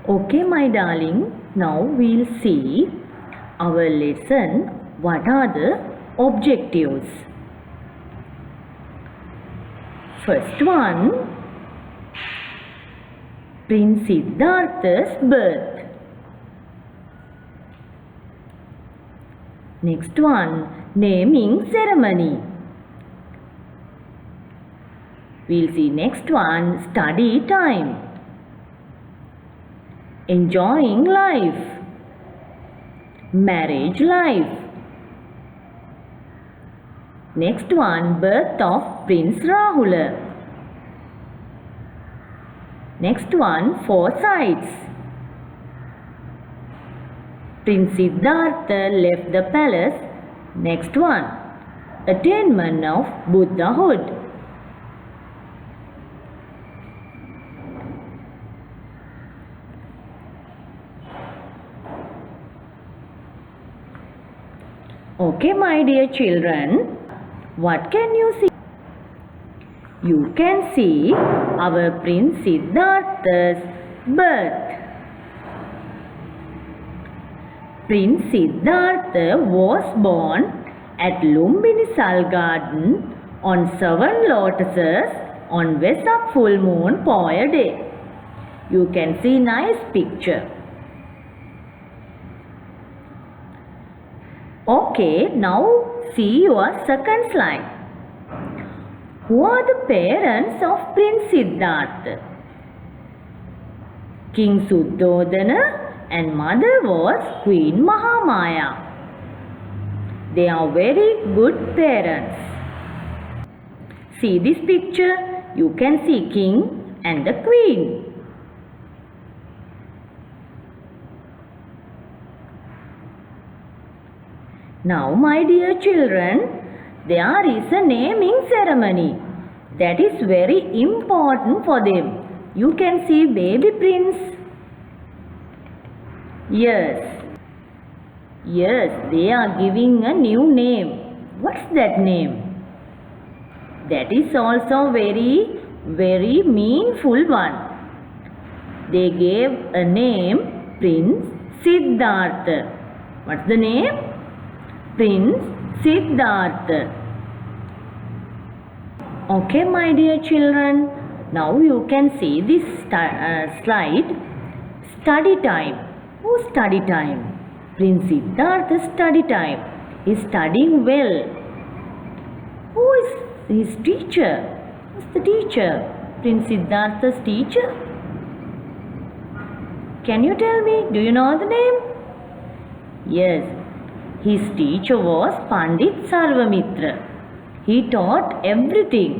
Okay, my darling, now we'll see our lesson. What are the objectives? First one, Prince Siddhartha's birth. Next one, naming ceremony. We'll see next one, study time. Enjoying life. Marriage life. Next one, birth of Prince Rahula. Next one, foresights. Prince Siddhartha left the palace. Next one, attainment of Buddhahood. Okay, my dear children, what can you see? You can see our Prince Siddhartha's birth. Prince Siddhartha was born at Lumbini Sal Garden on 7 lotuses on Vesak full moon Poya day. You can see nice picture. Okay, now see your second slide. Who are the parents of Prince Siddhartha? King Suddhodana and mother was Queen Mahamaya. They are very good parents. See this picture. You can see king and the queen. Now, my dear children, there is a naming ceremony that is very important for them. You can see baby prince. Yes, they are giving a new name. What's that name? That is also very meaningful one. They gave a name, Prince Siddhartha. What's the name? Prince Siddhartha. Okay, my dear children, now you can see this slide. Study time. Who's study time? Prince Siddhartha's study time. He is studying well. Who is his teacher? Who's the teacher? Prince Siddhartha's teacher? Can you tell me? Do you know the name? Yes. His teacher was Pandit Sarvamitra. He taught everything.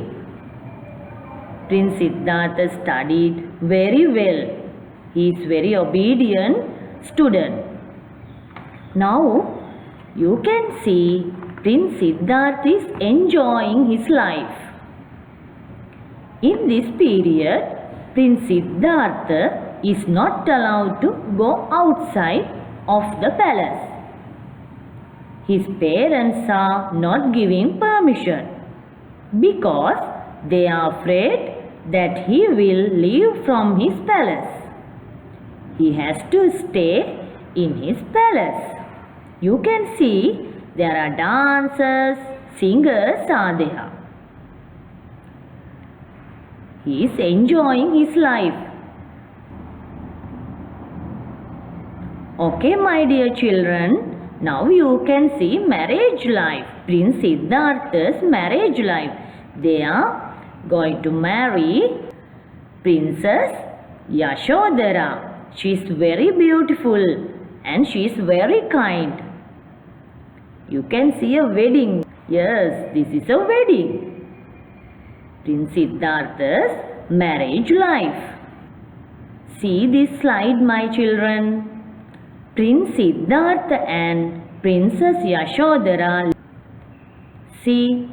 Prince Siddhartha studied very well. He is very obedient student. Now you can see Prince Siddhartha is enjoying his life. In this period, Prince Siddhartha is not allowed to go outside of the palace. His parents are not giving permission because they are afraid that he will leave from his palace. He has to stay in his palace. You can see there are dancers, singers are there. He is enjoying his life. Okay, my dear children, now you can see marriage life. Prince Siddhartha's marriage life. They are going to marry Princess Yashodhara. She is very beautiful and she is very kind. You can see a wedding. Yes, this is a wedding. Prince Siddhartha's marriage life. See this slide, my children. Prince Siddhartha and Princess Yashodhara. See,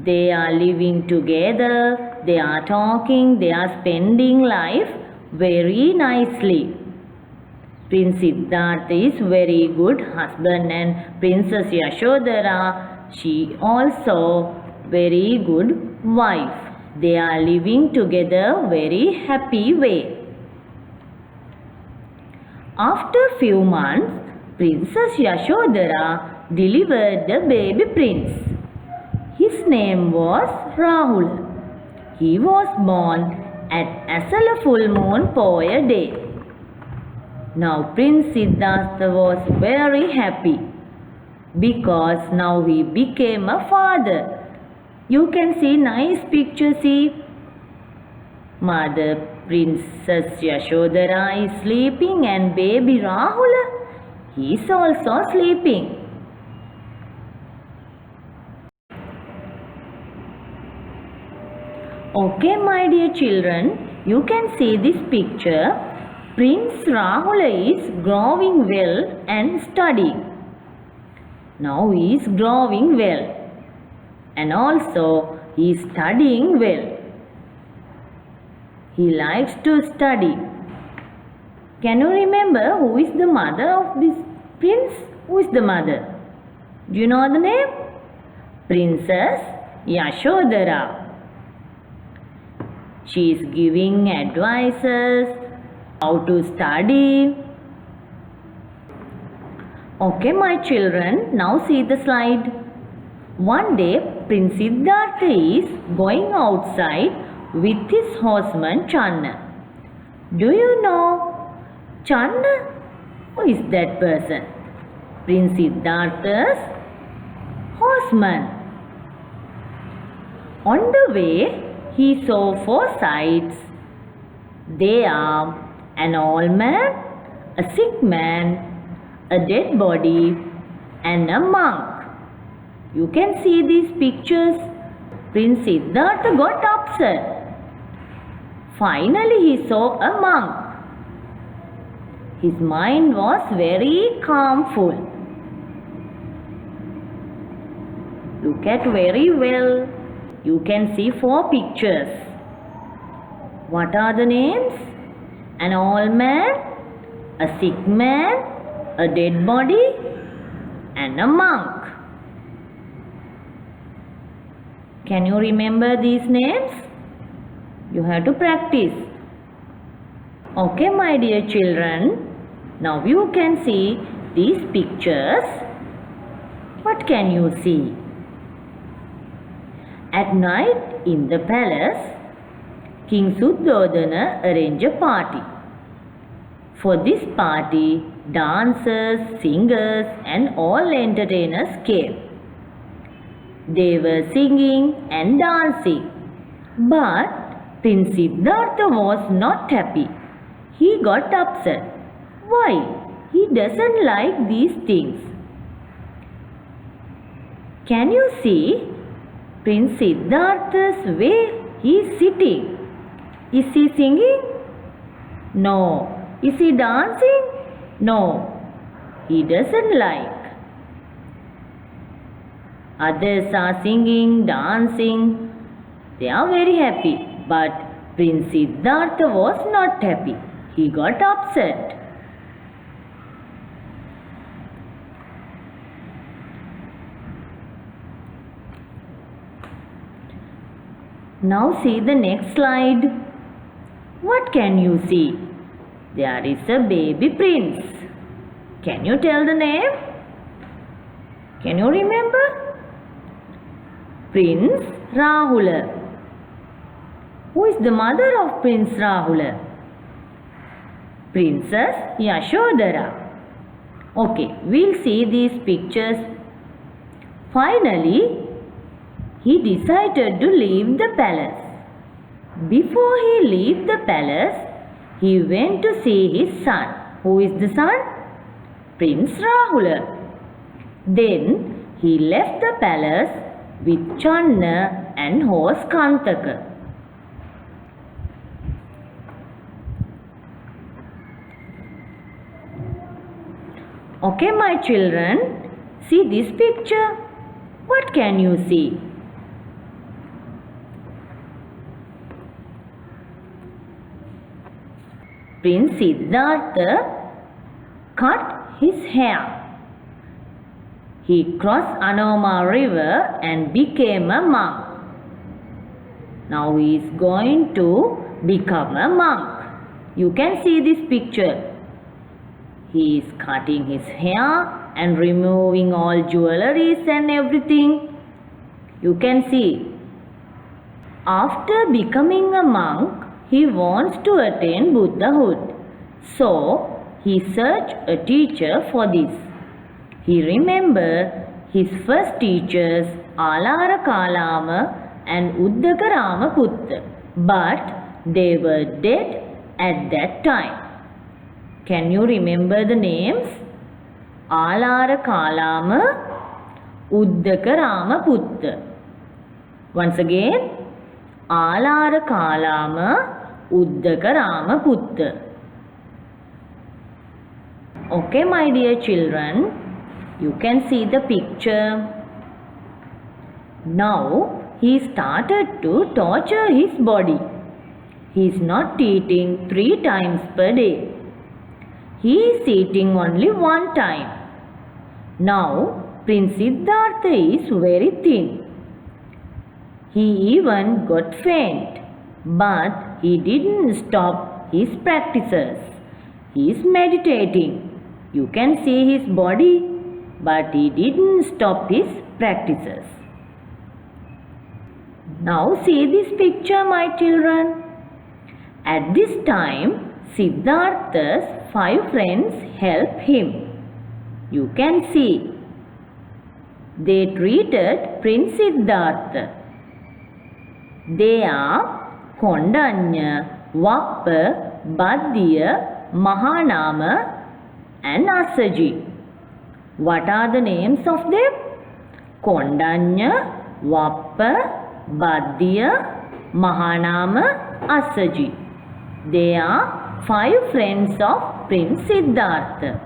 they are living together. They are talking. They are spending life very nicely. Prince Siddhartha is very good husband and Princess Yashodhara, she also very good wife. They are living together very happy way. After few months, Princess Yashodhara delivered the baby prince. His name was Rahul. He was born at Asala full moon Poya day. Now Prince Siddhartha was very happy because now he became a father. You can see nice picture, see. Mother Princess Yashodhara is sleeping and baby Rahula, he is also sleeping. Okay, my dear children, you can see this picture. Prince Rahula is growing well and studying. Now he is growing well and also he is studying well. He likes to study. Can you remember who is the mother of this prince? Who is the mother? Do you know the name? Princess Yashodhara. She is giving advices how to study. Okay, my children, now see the slide. One day, Prince Siddhartha is going outside with his horseman Channa. Do you know Channa? Who is that person? Prince Siddhartha's horseman. On the way, he saw four sights. They are an old man, a sick man, a dead body, and a monk. You can see these pictures. Prince Siddhartha got upset. Finally, he saw a monk. His mind was very calmful. Look at very well. You can see four pictures. What are the names? An old man, a sick man, a dead body, and a monk. Can you remember these names? You have to practice. Okay, my dear children. Now you can see these pictures. What can you see? At night in the palace, King Suddhodana arranged a party. For this party, dancers, singers and all entertainers came. They were singing and dancing. But Prince Siddhartha was not happy. He got upset. Why? He doesn't like these things. Can you see Prince Siddhartha's way he is sitting? Is he singing? No. Is he dancing? No. He doesn't like. Others are singing, dancing. They are very happy. But Prince Siddhartha was not happy. He got upset. Now see the next slide. What can you see? There is a baby prince. Can you tell the name? Can you remember? Prince Rahula. Who is the mother of Prince Rahula? Princess Yashodhara. Okay, we'll see these pictures. Finally, he decided to leave the palace. Before he left the palace, he went to see his son. Who is the son? Prince Rahula. Then he left the palace with Channa and horse Kantaka. Okay, my children, see this picture. What can you see? Prince Siddhartha cut his hair. He crossed Anoma river and became a monk. Now he is going to become a monk. You can see this picture. He is cutting his hair and removing all jewelries and everything. You can see. After becoming a monk, he wants to attain Buddhahood. So, he searched a teacher for this. He remembered his first teachers Alara Kalama and Uddaka Ramaputta, but they were dead at that time. Can you remember the names? Alara Kalama, Uddaka Ramaputta. Once again, Alara Kalama, Uddaka Ramaputta. Okay, my dear children, you can see the picture. Now, he started to torture his body. He is not eating 3 times per day. He is eating only 1 time. Now, Prince Siddhartha is very thin. He even got faint, but he didn't stop his practices. He is meditating. You can see his body, but he didn't stop his practices. Now see this picture, my children. At this time, Siddhartha's 5 friends helped him. You can see. They treated Prince Siddhartha. They are Kondanya, Vappa, Baddiya, Mahanama and Assaji. What are the names of them? Kondanya, Vappa, Baddiya, Mahanama, Assaji. They are 5 friends of Prince Siddhartha.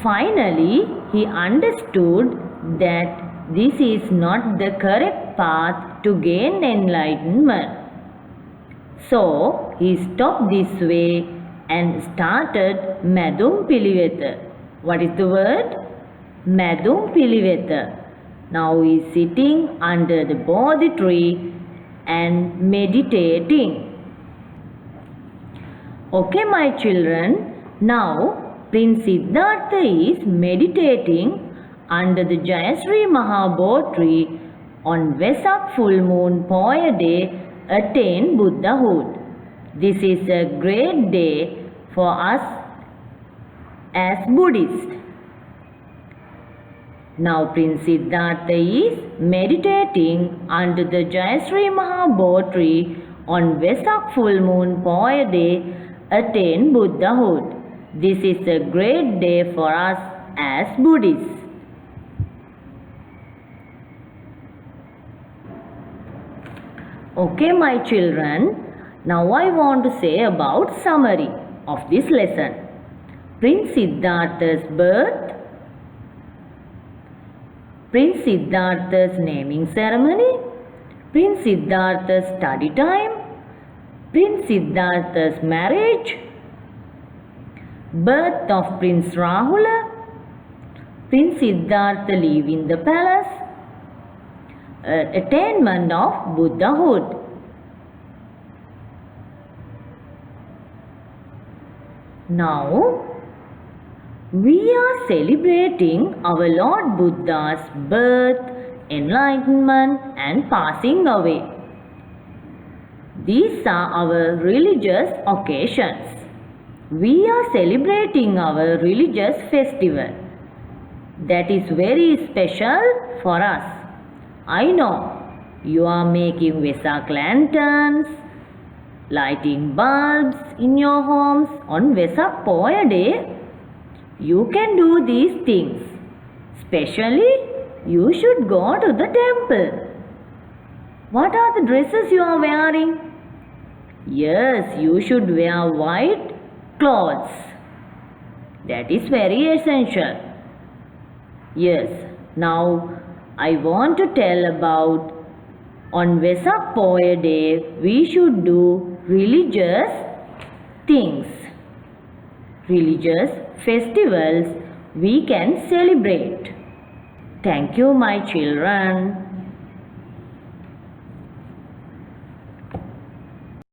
Finally, he understood that this is not the correct path to gain enlightenment. So, he stopped this way and started Madhum Piliveta. What is the word? Madhum Piliveta. Now he is sitting under the Bodhi tree and meditating. Okay, my children. Now, Prince Siddhartha is meditating under the Jayasri Mahabodhi tree on Vesak full moon Poya day attain Buddhahood. This is a great day for us as Buddhists. Now Prince Siddhartha is meditating under the Jayasri Mahabodhi tree on Vesak full moon Poya day attain Buddhahood. This is a great day for us as Buddhists. Okay, my children, now I want to say about summary of this lesson. Prince Siddhartha's birth, Prince Siddhartha's naming ceremony, Prince Siddhartha's study time, Prince Siddhartha's marriage, birth of Prince Rahula, Prince Siddhartha leaving the palace, attainment of Buddhahood. Now, we are celebrating our Lord Buddha's birth, enlightenment and passing away. These are our religious occasions. We are celebrating our religious festival. That is very special for us. I know you are making Vesak lanterns, lighting bulbs in your homes on Vesak Poya day. You can do these things. Especially, you should go to the temple. What are the dresses you are wearing? Yes, you should wear white clothes. That is very essential. Yes, now I want to tell about on Vesak Poya day we should do religious things, religious festivals we can celebrate. Thank you, my children.